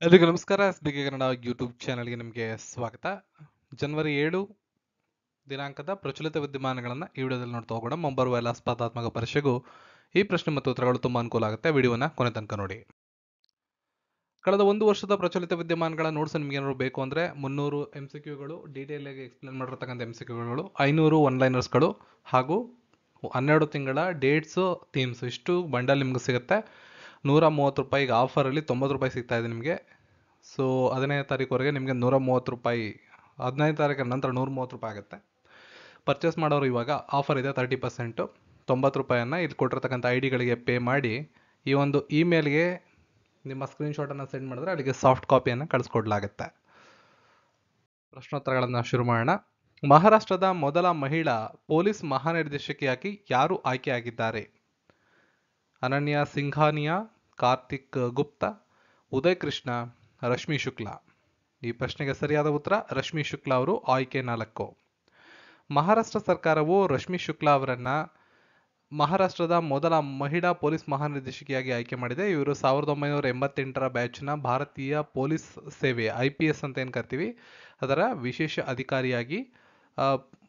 ಎಲ್ರಿಗೂ ನಮಸ್ಕಾರ. SBK Kannada YouTube ಚಾನಲ್ಗೆ ನಿಮಗೆ ಸ್ವಾಗತ. ಜನವರಿ 7 ದಿನಾಂಕದ ಪ್ರಚಲಿತ ವಿದ್ಯಮಾನಗಳನ್ನು ಈ ವಿಡಿಯೋದಲ್ಲಿ ನೋಡ್ತಾ ಹೋಗೋಣ. ಮುಂಬರುವ ಎಲ್ಲ ಸ್ಪರ್ಧಾತ್ಮಕ ಪರೀಕ್ಷೆಗೂ ಈ ಪ್ರಶ್ನೆ ಮತ್ತು ಉತ್ತರಗಳು ತುಂಬಾ ಅನುಕೂಲ ಆಗುತ್ತೆ. ವಿಡಿಯೋನ ಕೊನೆ ತನಕ ನೋಡಿ. ಕಳೆದ ಒಂದು ವರ್ಷದ ಪ್ರಚಲಿತ ವಿದ್ಯಮಾನಗಳ ನೋಟ್ಸ್ ನಿಮ್ಗೆ ಏನಾದ್ರು ಬೇಕು ಅಂದರೆ 300 MCQಗಳು, ಡೀಟೇಲ್ ಆಗಿ ಎಕ್ಸ್ಪ್ಲೇನ್ ಮಾಡಿರ್ತಕ್ಕಂಥ MCQಗಳು, 500 ಒನ್ಲೈನರ್ಸ್ಗಳು ಹಾಗೂ 12 ತಿಂಗಳ ಡೇಟ್ಸು, ಥೀಮ್ಸ್ ಇಷ್ಟು ಬಂಡಲ್ ನಿಮ್ಗೆ ಸಿಗುತ್ತೆ. 130 ರೂಪಾಯಿಗೆ ಆಫರಲ್ಲಿ 90 ರೂಪಾಯಿ ಸಿಗ್ತಾ ಇದೆ ನಿಮಗೆ. ಸೊ 15ನೇ ತಾರೀಕುವರೆಗೆ ನಿಮಗೆ 130 ರೂಪಾಯಿ, 15ನೇ ತಾರೀಕಿನ ನಂತರ 130 ರೂಪಾಯಿ ಆಗುತ್ತೆ. ಪರ್ಚೇಸ್ ಮಾಡೋರು ಇವಾಗ ಆಫರ್ ಇದೆ 30%, 90 ರೂಪಾಯಿಯನ್ನು ಇಲ್ಲಿ ಕೊಟ್ಟಿರ್ತಕ್ಕಂಥ ID ಗಳಿಗೆ ಪೇ ಮಾಡಿ ಈ ಒಂದು ಇಮೇಲ್ಗೆ ನಿಮ್ಮ ಸ್ಕ್ರೀನ್ಶಾಟನ್ನು ಸೆಂಡ್ ಮಾಡಿದ್ರೆ ಅಲ್ಲಿಗೆ ಸಾಫ್ಟ್ ಕಾಪಿಯನ್ನು ಕಳಿಸ್ಕೊಡ್ಲಾಗುತ್ತೆ. ಪ್ರಶ್ನೋತ್ತರಗಳನ್ನು ಶುರು ಮಾಡೋಣ. ಮಹಾರಾಷ್ಟ್ರದ ಮೊದಲ ಮಹಿಳಾ ಪೊಲೀಸ್ ಮಹಾನಿರ್ದೇಶಕಿಯಾಗಿ ಯಾರು ಆಯ್ಕೆಯಾಗಿದ್ದಾರೆ? ಅನನ್ಯ ಸಿಂಘಾನಿಯಾ, ಕಾರ್ತಿಕ್ ಗುಪ್ತಾ, ಉದಯ್ ಕೃಷ್ಣ, ರಶ್ಮಿ ಶುಕ್ಲಾ. ಈ ಪ್ರಶ್ನೆಗೆ ಸರಿಯಾದ ಉತ್ತರ ರಶ್ಮಿ ಶುಕ್ಲಾ ಅವರು, ಆಯ್ಕೆ 4. ಮಹಾರಾಷ್ಟ್ರ ಸರ್ಕಾರವು ರಶ್ಮಿ ಶುಕ್ಲಾ ಅವರನ್ನ ಮಹಾರಾಷ್ಟ್ರದ ಮೊದಲ ಮಹಿಳಾ ಪೊಲೀಸ್ ಮಹಾನಿರ್ದೇಶಕಿಯಾಗಿ ಆಯ್ಕೆ ಮಾಡಿದೆ. ಇವರು 1988ರ ಬ್ಯಾಚ್ನ ಭಾರತೀಯ ಪೊಲೀಸ್ ಸೇವೆ IPS ಅಂತ ಏನು ಕರಿತೀವಿ ಅದರ ವಿಶೇಷ ಅಧಿಕಾರಿಯಾಗಿ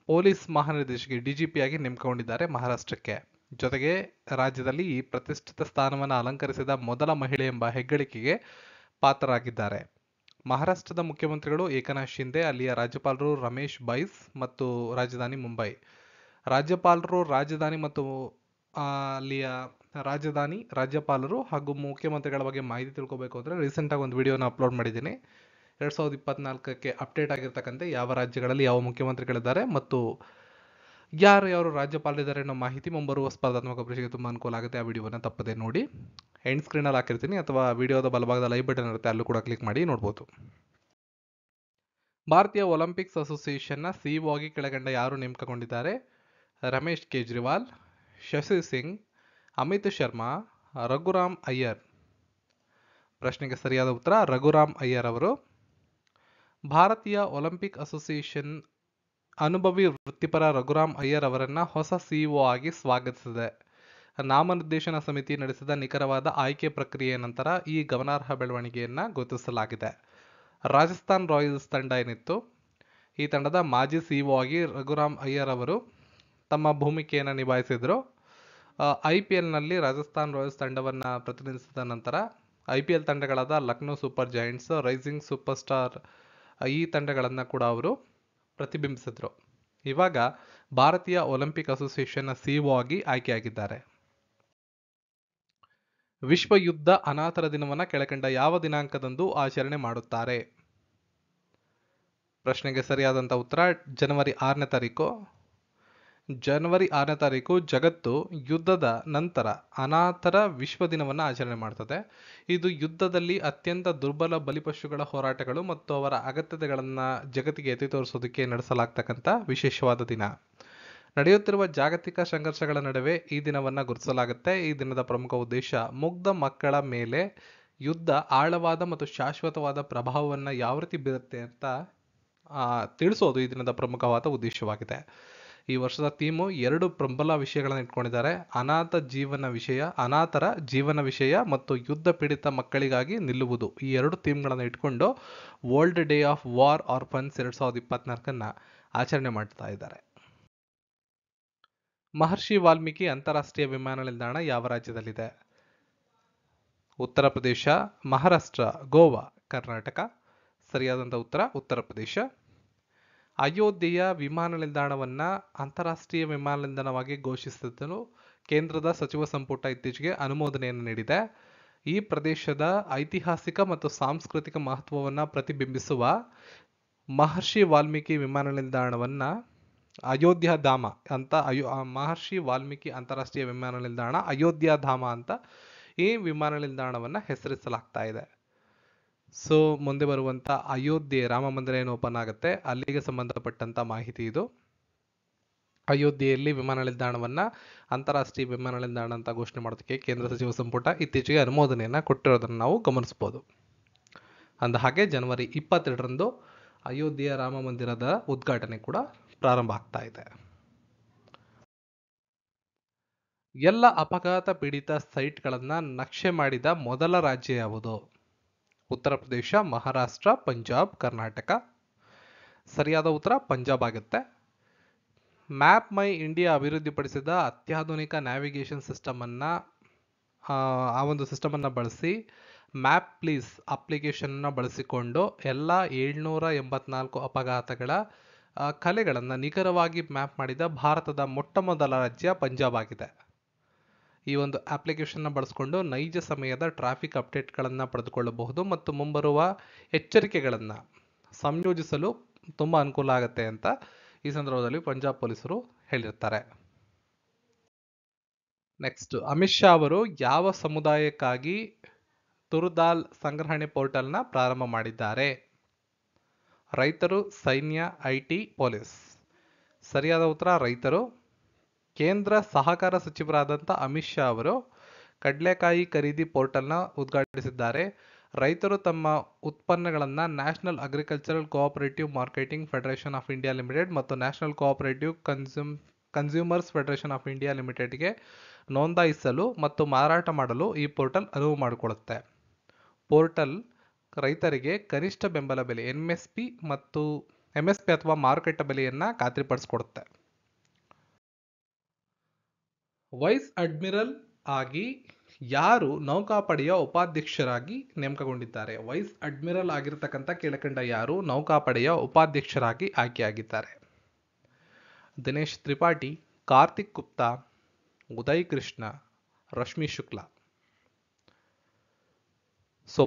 ಪೊಲೀಸ್ ಮಹಾನಿರ್ದೇಶಕಿ DGP ಆಗಿ ನೇಮಕಗೊಂಡಿದ್ದಾರೆ ಮಹಾರಾಷ್ಟ್ರಕ್ಕೆ. ಜೊತೆಗೆ ರಾಜ್ಯದಲ್ಲಿ ಈ ಪ್ರತಿಷ್ಠಿತ ಸ್ಥಾನವನ್ನು ಅಲಂಕರಿಸಿದ ಮೊದಲ ಮಹಿಳೆ ಎಂಬ ಹೆಗ್ಗಳಿಕೆಗೆ ಪಾತ್ರರಾಗಿದ್ದಾರೆ. ಮಹಾರಾಷ್ಟ್ರದ ಮುಖ್ಯಮಂತ್ರಿಗಳು ಏಕನಾಥ್ ಶಿಂದೆ, ಅಲ್ಲಿಯ ರಾಜ್ಯಪಾಲರು ರಮೇಶ್ ಬೈಸ್ ಮತ್ತು ರಾಜಧಾನಿ ಮುಂಬೈ. ರಾಜ್ಯಪಾಲರು ರಾಜಧಾನಿ ಮತ್ತು ಅಲ್ಲಿಯ ರಾಜಧಾನಿ, ರಾಜ್ಯಪಾಲರು ಹಾಗೂ ಮುಖ್ಯಮಂತ್ರಿಗಳ ಬಗ್ಗೆ ಮಾಹಿತಿ ತಿಳ್ಕೊಬೇಕು ಅಂದರೆ ರೀಸೆಂಟಾಗಿ ಒಂದು ವಿಡಿಯೋನ ಅಪ್ಲೋಡ್ ಮಾಡಿದ್ದೀನಿ. 2024ಕ್ಕೆ ಅಪ್ಡೇಟ್ ಆಗಿರ್ತಕ್ಕಂಥ ಯಾವ ರಾಜ್ಯಗಳಲ್ಲಿ ಯಾವ ಮುಖ್ಯಮಂತ್ರಿಗಳಿದ್ದಾರೆ ಮತ್ತು ಯಾರು ರಾಜ್ಯಪಾಲರಿದ್ದಾರೆ ಅನ್ನೋ ಮಾಹಿತಿ ಮುಂಬರುವ ಸ್ಪರ್ಧಾತ್ಮಕ ಪರೀಕ್ಷೆಗೆ ತುಂಬ ಅನುಕೂಲ ಆಗುತ್ತೆ. ಆ ವಿಡಿಯೋನ ತಪ್ಪದೆ ನೋಡಿ. ಎಂಡ್ ಸ್ಕ್ರೀನಲ್ಲಿ ಹಾಕಿರ್ತೀನಿ ಅಥವಾ ವಿಡಿಯೋದ ಬಲಭಾಗದ ಲೈವ್ ಬಟನ್ ಇರುತ್ತೆ, ಅಲ್ಲೂ ಕೂಡ ಕ್ಲಿಕ್ ಮಾಡಿ ನೋಡ್ಬೋದು. ಭಾರತೀಯ ಒಲಿಂಪಿಕ್ಸ್ ಅಸೋಸಿಯೇಷನ್ನ CEO ಆಗಿ ಕೆಳಗಂಡ ಯಾರು ನೇಮಕಗೊಂಡಿದ್ದಾರೆ? ರಮೇಶ್ ಕೇಜ್ರಿವಾಲ್, ಶಶಿ ಸಿಂಗ್, ಅಮಿತ್ ಶರ್ಮಾ, ರಘುರಾಮ್ ಅಯ್ಯರ್. ಪ್ರಶ್ನೆಗೆ ಸರಿಯಾದ ಉತ್ತರ ರಘುರಾಮ್ ಅಯ್ಯರ್ ಅವರು. ಭಾರತೀಯ ಒಲಿಂಪಿಕ್ ಅಸೋಸಿಯೇಷನ್ ಅನುಭವಿ ವೃತ್ತಿಪರ ರಘುರಾಮ್ ಅಯ್ಯರ್ ಅವರನ್ನ ಹೊಸ CEO ಆಗಿ ಸ್ವಾಗತಿಸಿದೆ. ನಾಮನಿರ್ದೇಶನ ಸಮಿತಿ ನಡೆಸಿದ ನಿಖರವಾದ ಆಯ್ಕೆ ಪ್ರಕ್ರಿಯೆಯ ನಂತರ ಈ ಗಮನಾರ್ಹ ಬೆಳವಣಿಗೆಯನ್ನ ಗುರುತಿಸಲಾಗಿದೆ. ರಾಜಸ್ಥಾನ್ ರಾಯಲ್ಸ್ ತಂಡ ಏನಿತ್ತು, ಈ ತಂಡದ ಮಾಜಿ CEO ಆಗಿ ರಘುರಾಮ್ ಅಯ್ಯರ್ ಅವರು ತಮ್ಮ ಭೂಮಿಕೆಯನ್ನು ನಿಭಾಯಿಸಿದರು. IPLನಲ್ಲಿ ರಾಜಸ್ಥಾನ್ ರಾಯಲ್ಸ್ ತಂಡವನ್ನು ಪ್ರತಿನಿಧಿಸಿದ ನಂತರ IPL ತಂಡಗಳಾದ Lucknow super giants, rising super star ಈ ತಂಡಗಳನ್ನು ಕೂಡ ಅವರು ಪ್ರತಿಬಿಂಬಿಸಿದ್ರು. ಇವಾಗ ಭಾರತೀಯ ಒಲಿಂಪಿಕ್ ಅಸೋಸಿಯೇಷನ್ನ CEO ಆಗಿ ಆಯ್ಕೆಯಾಗಿದ್ದಾರೆ. ವಿಶ್ವ ಯುದ್ಧ ಅನಾಥರ ದಿನವನ್ನು ಕೆಳಕಂಡ ಯಾವ ದಿನಾಂಕದಂದು ಆಚರಣೆ ಮಾಡುತ್ತಾರೆ? ಪ್ರಶ್ನೆಗೆ ಸರಿಯಾದಂಥ ಉತ್ತರ ಜನವರಿ 6ನೇ ತಾರೀಕು. ಜನವರಿ 6ನೇ ತಾರೀಕು ಜಗತ್ತು ಯುದ್ಧದ ನಂತರ ಅನಾಥರ ವಿಶ್ವ ದಿನವನ್ನು ಆಚರಣೆ ಮಾಡ್ತದೆ. ಇದು ಯುದ್ಧದಲ್ಲಿ ಅತ್ಯಂತ ದುರ್ಬಲ ಬಲಿಪಶುಗಳ ಹೋರಾಟಗಳು ಮತ್ತು ಅವರ ಅಗತ್ಯತೆಗಳನ್ನು ಜಗತ್ತಿಗೆ ಎತ್ತಿ ತೋರಿಸೋದಕ್ಕೆ ನಡೆಸಲಾಗ್ತಕ್ಕಂಥ ವಿಶೇಷವಾದ ದಿನ. ನಡೆಯುತ್ತಿರುವ ಜಾಗತಿಕ ಸಂಘರ್ಷಗಳ ನಡುವೆ ಈ ದಿನವನ್ನು ಗುರುತಿಸಲಾಗುತ್ತೆ. ಈ ದಿನದ ಪ್ರಮುಖ ಉದ್ದೇಶ ಮುಗ್ಧ ಮಕ್ಕಳ ಮೇಲೆ ಯುದ್ಧ ಆಳವಾದ ಮತ್ತು ಶಾಶ್ವತವಾದ ಪ್ರಭಾವವನ್ನು ಯಾವ ರೀತಿ ಬೀರುತ್ತೆ ಅಂತ ತಿಳಿಸೋದು ಈ ದಿನದ ಪ್ರಮುಖವಾದ ಉದ್ದೇಶವಾಗಿದೆ. ಈ ವರ್ಷದ ಥೀಮು 2 ಪ್ರಬಲ ವಿಷಯಗಳನ್ನು ಇಟ್ಕೊಂಡಿದ್ದಾರೆ. ಅನಾಥರ ಜೀವನ ವಿಷಯ ಮತ್ತು ಯುದ್ಧ ಪೀಡಿತ ಮಕ್ಕಳಿಗಾಗಿ ನಿಲ್ಲುವುದು. ಈ 2 ಥೀಮ್ಗಳನ್ನು ಇಟ್ಕೊಂಡು world day of war orphans 2024 ಆಚರಣೆ ಮಾಡ್ತಾ ಇದ್ದಾರೆ. ಮಹರ್ಷಿ ವಾಲ್ಮೀಕಿ ಅಂತಾರಾಷ್ಟ್ರೀಯ ವಿಮಾನ ನಿಲ್ದಾಣ ಯಾವ ರಾಜ್ಯದಲ್ಲಿದೆ? ಉತ್ತರ ಪ್ರದೇಶ, ಮಹಾರಾಷ್ಟ್ರ, ಗೋವಾ, ಕರ್ನಾಟಕ. ಸರಿಯಾದಂಥ ಉತ್ತರ ಉತ್ತರ ಪ್ರದೇಶ. ಅಯೋಧ್ಯೆಯ ವಿಮಾನ ನಿಲ್ದಾಣವನ್ನು ಅಂತಾರಾಷ್ಟ್ರೀಯ ವಿಮಾನ ನಿಲ್ದಾಣವಾಗಿ ಘೋಷಿಸಿದ್ದನ್ನು ಕೇಂದ್ರದ ಸಚಿವ ಸಂಪುಟ ಇತ್ತೀಚೆಗೆ ಅನುಮೋದನೆಯನ್ನು ನೀಡಿದೆ. ಈ ಪ್ರದೇಶದ ಐತಿಹಾಸಿಕ ಮತ್ತು ಸಾಂಸ್ಕೃತಿಕ ಮಹತ್ವವನ್ನು ಪ್ರತಿಬಿಂಬಿಸುವ ಮಹರ್ಷಿ ವಾಲ್ಮೀಕಿ ವಿಮಾನ ನಿಲ್ದಾಣವನ್ನು ಅಯೋಧ್ಯಧಾಮ ಅಂತ ಮಹರ್ಷಿ ವಾಲ್ಮೀಕಿ ಅಂತಾರಾಷ್ಟ್ರೀಯ ವಿಮಾನ ನಿಲ್ದಾಣ ಅಯೋಧ್ಯಧಾಮ ಅಂತ ಈ ವಿಮಾನ ನಿಲ್ದಾಣವನ್ನು ಹೆಸರಿಸಲಾಗ್ತಾ ಇದೆ. ಸೊ ಮುಂದೆ ಬರುವಂಥ ಅಯೋಧ್ಯೆ ರಾಮ ಮಂದಿರ ಏನು ಓಪನ್ ಆಗುತ್ತೆ ಅಲ್ಲಿಗೆ ಸಂಬಂಧಪಟ್ಟಂತ ಮಾಹಿತಿ ಇದು. ಅಯೋಧ್ಯೆಯಲ್ಲಿ ವಿಮಾನ ನಿಲ್ದಾಣವನ್ನು ಅಂತಾರಾಷ್ಟ್ರೀಯ ವಿಮಾನ ನಿಲ್ದಾಣ ಅಂತ ಘೋಷಣೆ ಮಾಡೋದಕ್ಕೆ ಕೇಂದ್ರ ಸಚಿವ ಸಂಪುಟ ಇತ್ತೀಚೆಗೆ ಅನುಮೋದನೆಯನ್ನು ಕೊಟ್ಟಿರೋದನ್ನು ನಾವು ಗಮನಿಸಬಹುದು. ಅಂದ ಹಾಗೆ ಜನವರಿ 22ರಂದು ಅಯೋಧ್ಯೆಯ ರಾಮ ಮಂದಿರದ ಉದ್ಘಾಟನೆ ಕೂಡ ಪ್ರಾರಂಭ ಆಗ್ತಾ ಇದೆ. ಎಲ್ಲ ಅಪಘಾತ ಪೀಡಿತ ಸೈಟ್ಗಳನ್ನು ನಕ್ಷೆ ಮಾಡಿದ ಮೊದಲ ರಾಜ್ಯ ಯಾವುದು? ಉತ್ತರ ಪ್ರದೇಶ, ಮಹಾರಾಷ್ಟ್ರ, ಪಂಜಾಬ್, ಕರ್ನಾಟಕ. ಸರಿಯಾದ ಉತ್ತರ ಪಂಜಾಬ್ ಆಗುತ್ತೆ. ಮ್ಯಾಪ್ ಮೈ ಇಂಡಿಯಾ ಅಭಿವೃದ್ಧಿಪಡಿಸಿದ ಅತ್ಯಾಧುನಿಕ ನ್ಯಾವಿಗೇಷನ್ ಸಿಸ್ಟಮ್ ಅನ್ನ ಆ ಒಂದು ಸಿಸ್ಟಮ್ ಅನ್ನ ಬಳಸಿ ಮ್ಯಾಪ್ ಪ್ಲೀಸ್ ಅಪ್ಲಿಕೇಶನ್ ಬಳಸಿಕೊಂಡು ಎಲ್ಲ 784 ಅಪಘಾತಗಳ ಕಲೆಗಳನ್ನು ನಿಖರವಾಗಿ ಮ್ಯಾಪ್ ಮಾಡಿದ ಭಾರತದ ಮೊಟ್ಟ ಮೊದಲ ರಾಜ್ಯ ಪಂಜಾಬ್ ಆಗಿದೆ. ಈ ಒಂದು ಅಪ್ಲಿಕೇಶನ್ನ ಬಳಸಿಕೊಂಡು ನೈಜ ಸಮಯದ ಟ್ರಾಫಿಕ್ ಅಪ್ಡೇಟ್ಗಳನ್ನು ಪಡೆದುಕೊಳ್ಳಬಹುದು ಮತ್ತು ಮುಂಬರುವ ಎಚ್ಚರಿಕೆಗಳನ್ನು ಸಂಯೋಜಿಸಲು ತುಂಬ ಅನುಕೂಲ ಆಗುತ್ತೆ ಅಂತ ಈ ಸಂದರ್ಭದಲ್ಲಿ ಪಂಜಾಬ್ ಪೊಲೀಸರು ಹೇಳಿರ್ತಾರೆ. ನೆಕ್ಸ್ಟ್, ಅಮಿತ್ ಶಾ ಅವರು ಯಾವ ಸಮುದಾಯಕ್ಕಾಗಿ ತುರ್ದಾಲ್ ಸಂಗ್ರಹಣೆ ಪೋರ್ಟಲ್ನ ಪ್ರಾರಂಭ ಮಾಡಿದ್ದಾರೆ? ರೈತರು, ಸೈನ್ಯ, ಐಟಿ, ಪೊಲೀಸ್. ಸರಿಯಾದ ಉತ್ತರ ರೈತರು. ಕೇಂದ್ರ ಸಹಕಾರ ಸಚಿವರಾದಂಥ ಅಮಿತ್ ಶಾ ಅವರು ಕಡಲೆಕಾಯಿ ಖರೀದಿ ಪೋರ್ಟಲ್ನ ಉದ್ಘಾಟಿಸಿದ್ದಾರೆ. ರೈತರು ತಮ್ಮ ಉತ್ಪನ್ನಗಳನ್ನು national agricultural cooperative marketing federation of India limited ಮತ್ತು national cooperative consumers federation of India ಲಿಮಿಟೆಡ್ಗೆ ನೋಂದಾಯಿಸಲು ಮತ್ತು ಮಾರಾಟ ಮಾಡಲು ಈ ಪೋರ್ಟಲ್ ಅನುವು ಮಾಡಿಕೊಡುತ್ತೆ. ಪೋರ್ಟಲ್ ರೈತರಿಗೆ ಕನಿಷ್ಠ ಬೆಂಬಲ ಬೆಲೆ ಎಂಎಸ್ಪಿ ಅಥವಾ ಮಾರುಕಟ್ಟೆ ಬೆಲೆಯನ್ನು ಖಾತ್ರಿಪಡಿಸಿಕೊಡುತ್ತೆ. ವೈಸ್ ಅಡ್ಮಿರಲ್ ಆಗಿ ಯಾರು ನೌಕಾಪಡೆಯ ಉಪಾಧ್ಯಕ್ಷರಾಗಿ ನೇಮಕಗೊಂಡಿದ್ದಾರೆ? ವೈಸ್ ಅಡ್ಮಿರಲ್ ಆಗಿರತಕ್ಕಂಥ ಕೆಳಕಂಡ ಯಾರು ನೌಕಾಪಡೆಯ ಉಪಾಧ್ಯಕ್ಷರಾಗಿ ಆಯ್ಕೆಯಾಗಿದ್ದಾರೆ? ದಿನೇಶ್ ತ್ರಿಪಾಠಿ, ಕಾರ್ತಿಕ್ ಗುಪ್ತಾ, ಉದಯ್ ಕೃಷ್ಣ, ರಶ್ಮಿ ಶುಕ್ಲಾ.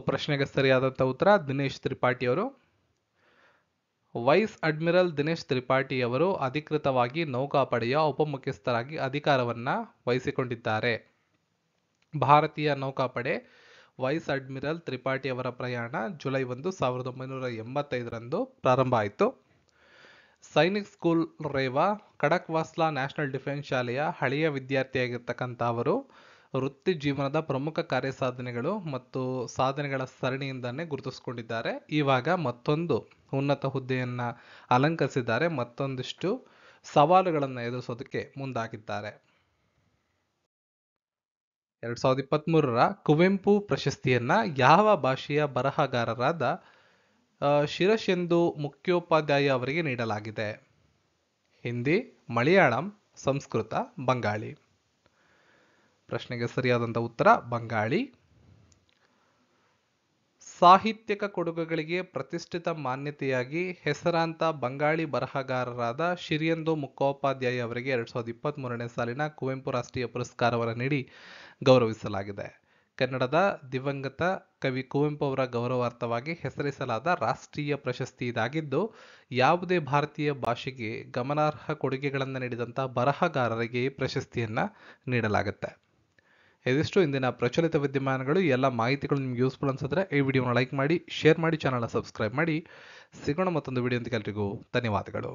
ಪ್ರಶ್ನೆಗೆ ಸರಿಯಾದಂಥ ಉತ್ತರ ದಿನೇಶ್ ತ್ರಿಪಾಠಿ ಅವರು. ವೈಸ್ ಅಡ್ಮಿರಲ್ ದಿನೇಶ್ ತ್ರಿಪಾಠಿ ಅವರು ಅಧಿಕೃತವಾಗಿ ನೌಕಾಪಡೆಯ ಉಪಮುಖ್ಯಸ್ಥರಾಗಿ ಅಧಿಕಾರವನ್ನು ವಹಿಸಿಕೊಂಡಿದ್ದಾರೆ. ಭಾರತೀಯ ನೌಕಾಪಡೆ ವೈಸ್ ಅಡ್ಮಿರಲ್ ತ್ರಿಪಾಠಿ ಅವರ ಪ್ರಯಾಣ ಜುಲೈ 1, 1985ರಂದು ಪ್ರಾರಂಭ ಆಯಿತು. Sainik school Rewa, Khadakwasla national defence ಶಾಲೆಯ ಹಳೆಯ ವಿದ್ಯಾರ್ಥಿಯಾಗಿರ್ತಕ್ಕಂಥ ಅವರು ವೃತ್ತಿ ಜೀವನದ ಪ್ರಮುಖ ಕಾರ್ಯಸಾಧನೆಗಳು ಮತ್ತು ಸಾಧನೆಗಳ ಸರಣಿಯಿಂದನೇ ಗುರುತಿಸಿಕೊಂಡಿದ್ದಾರೆ. ಇವಾಗ ಮತ್ತೊಂದು ಉನ್ನತ ಹುದ್ದೆಯನ್ನು ಅಲಂಕರಿಸಿದ್ದಾರೆ, ಮತ್ತೊಂದಿಷ್ಟು ಸವಾಲುಗಳನ್ನು ಎದುರಿಸೋದಕ್ಕೆ ಮುಂದಾಗಿದ್ದಾರೆ. 2023ರ ಕುವೆಂಪು ಪ್ರಶಸ್ತಿಯನ್ನ ಯಾವ ಭಾಷೆಯ ಬರಹಗಾರರಾದ ಶಿರಶೆಂದು ಮುಖ್ಯೋಪಾಧ್ಯಾಯ ಅವರಿಗೆ ನೀಡಲಾಗಿದೆ? ಹಿಂದಿ, ಮಲಯಾಳಂ, ಸಂಸ್ಕೃತ, ಬಂಗಾಳಿ. ಪ್ರಶ್ನೆಗೆ ಸರಿಯಾದಂಥ ಉತ್ತರ ಬಂಗಾಳಿ. ಸಾಹಿತ್ಯಿಕ ಕೊಡುಗೆಗಳಿಗೆ ಪ್ರತಿಷ್ಠಿತ ಮಾನ್ಯತೆಯಾಗಿ ಹೆಸರಾಂತ ಬಂಗಾಳಿ ಬರಹಗಾರರಾದ ಶಿರಿಯೆಂದು ಮುಖ್ಯೋಪಾಧ್ಯಾಯ ಅವರಿಗೆ 2023ನೇ ಸಾಲಿನ ಕುವೆಂಪು ರಾಷ್ಟ್ರೀಯ ಪುರಸ್ಕಾರವನ್ನು ನೀಡಿ ಗೌರವಿಸಲಾಗಿದೆ. ಕನ್ನಡದ ದಿವಂಗತ ಕವಿ ಕುವೆಂಪು ಅವರ ಗೌರವಾರ್ಥವಾಗಿ ಹೆಸರಿಸಲಾದ ರಾಷ್ಟ್ರೀಯ ಪ್ರಶಸ್ತಿ ಇದಾಗಿದ್ದು, ಯಾವುದೇ ಭಾರತೀಯ ಭಾಷೆಗೆ ಗಮನಾರ್ಹ ಕೊಡುಗೆಗಳನ್ನು ನೀಡಿದಂಥ ಬರಹಗಾರರಿಗೆ ಈ ಪ್ರಶಸ್ತಿಯನ್ನು ನೀಡಲಾಗುತ್ತೆ. ಇದಿಷ್ಟು ಇಂದಿನ ಪ್ರಚಲಿತ ವಿದ್ಯಮಾನಗಳು. ಎಲ್ಲ ಮಾಹಿತಿಗಳು ನಿಮ್ಗೆ ಯೂಸ್ಫುಲ್ ಅನ್ಸಿದ್ರೆ ಈ ವಿಡಿಯೋನ ಲೈಕ್ ಮಾಡಿ, ಶೇರ್ ಮಾಡಿ, ಚಾನಲ್ನ ಸಬ್ಸ್ಕ್ರೈಬ್ ಮಾಡಿ. ಸಿಗೋಣ ಮತ್ತೊಂದು ವಿಡಿಯೋ ಅಂತ. ಎಲ್ರಿಗೂ ಧನ್ಯವಾದಗಳು.